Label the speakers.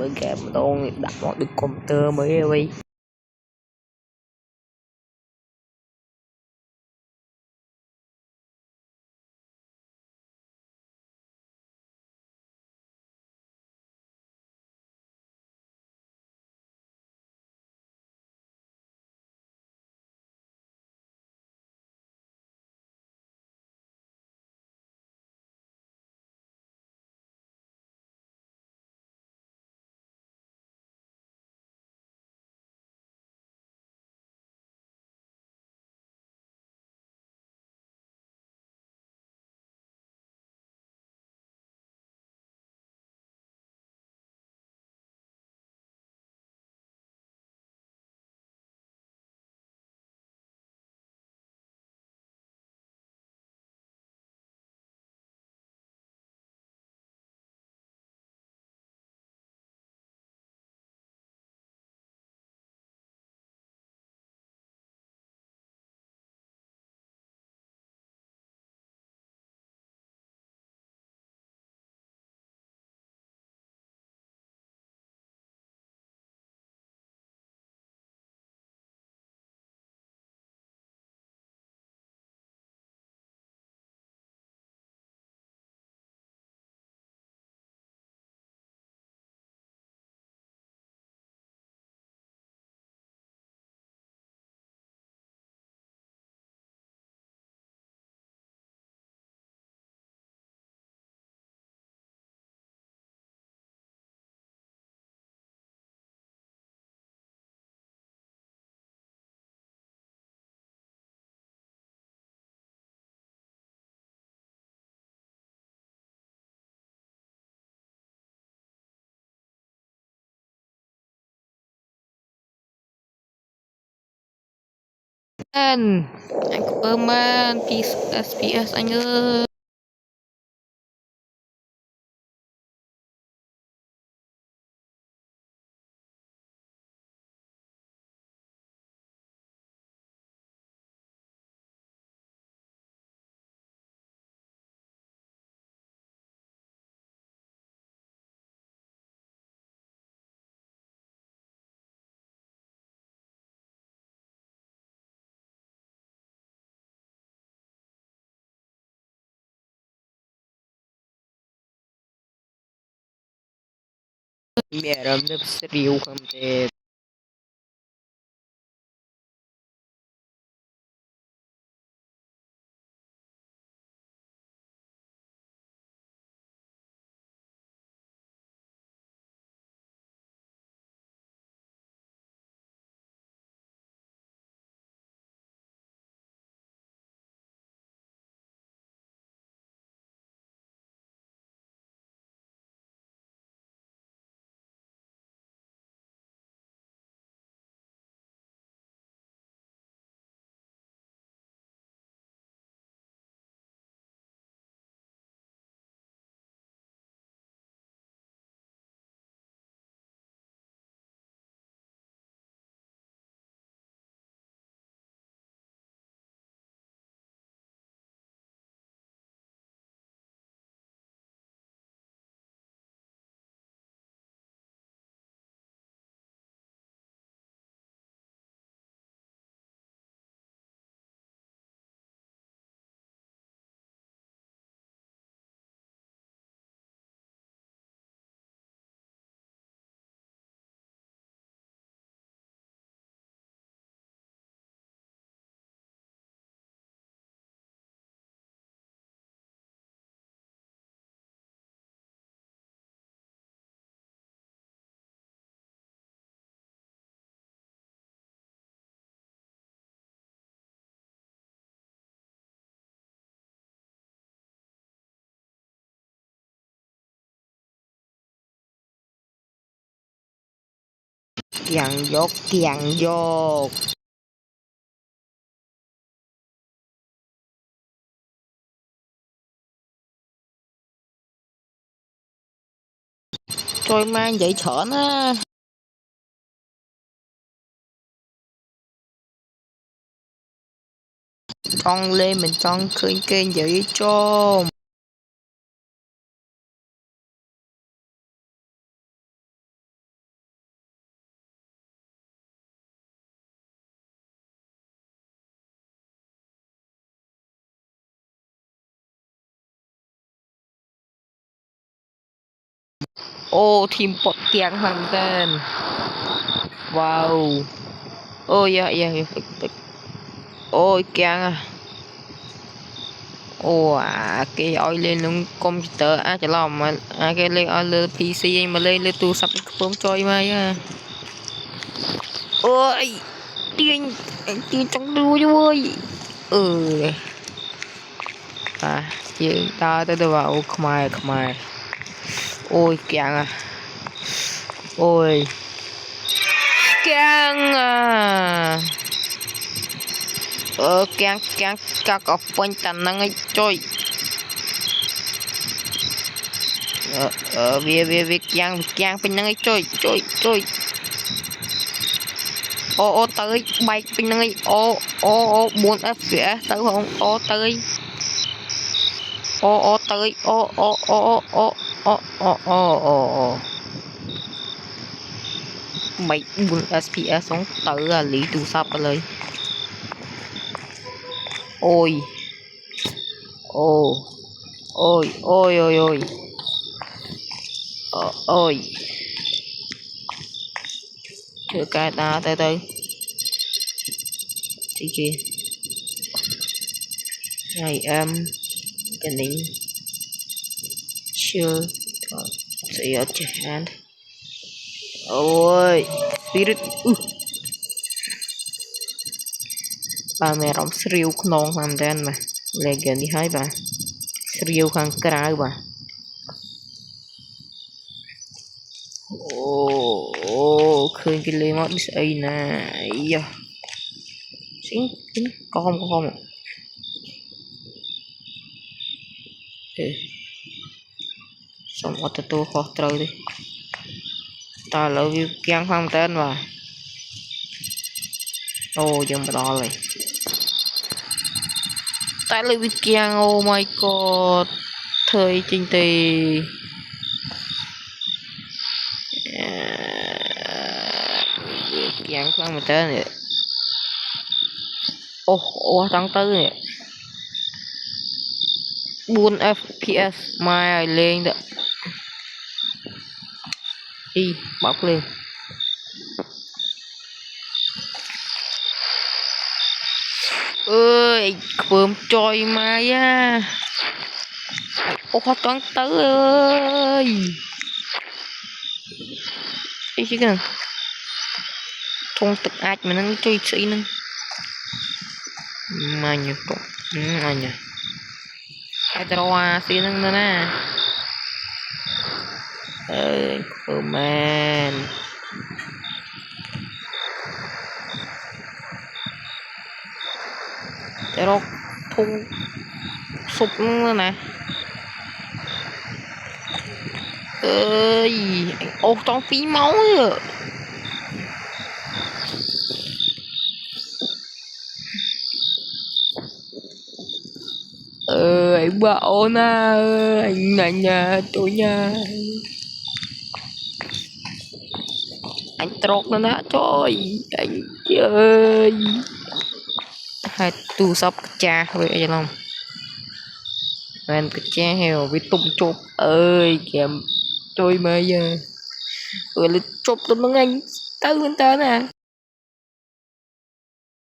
Speaker 1: mới game mà tôi đặt một được computer mới vậy. Anh Superman SPS anh ơi. Biar anda serius kamu. Kian dốt. Trôi mang vậy chởn á. Con lên mình con khơi kênh vậy cho. ô team bot kiang hàng tên wow ôi dạ dạ ôi kiang à ô cái oi lên luôn computer chả lòng mà cái lên oi lên PC mà lên tu sắp không chơi mà á ôi tiền tiền trong đuôi ơi ừ chuyện ta tới đâu vào không ai ôi kiang à ôi kiang à kiang các ở bên tận năng ấy chơi việc kiang bên năng ấy chơi ô tới bay bên năng ấy ô 4 fps tới không ô tới ô tới ô mày 4 fps xuống tới là lý tu sắpเลยôi ôi ôi ôi ôi ôi ôi chưa cái ta tới chị I am getting chưa see your hand ôi spirit bà mẹ rong sriu non làm đen mà legend đi hai bà sriu hàng cài bà ô khơi cái lê mót ấy nè giờ xin có không xong auto khó trời đi ta lỡ view kiang phong tên mà ô dừng mà đo lại ta lỡ view kiang oh my god thời trình tì kiang phong mà tên này ô tăng tư này 4 fps mai lên đó đi bóc lên ơi bơm trôi mai á ô khó toán tới ơi đi chứ kìa thôn tực ai mà nó chơi sĩ nữa mà nhỉ mà nhỉ ai tao xí nữa nè ơi man tao thôn sụp nữa nè ơi ô trong phí máu rồi anh bảo na anh nhà tôi nhà anh trọc nó đã trời anh ơi hai tu sắp cha vậy anh không anh cái cha heo với tung chốt ơi kìa trôi mà giờ lên chốt tụi nó anh tới bên ta nè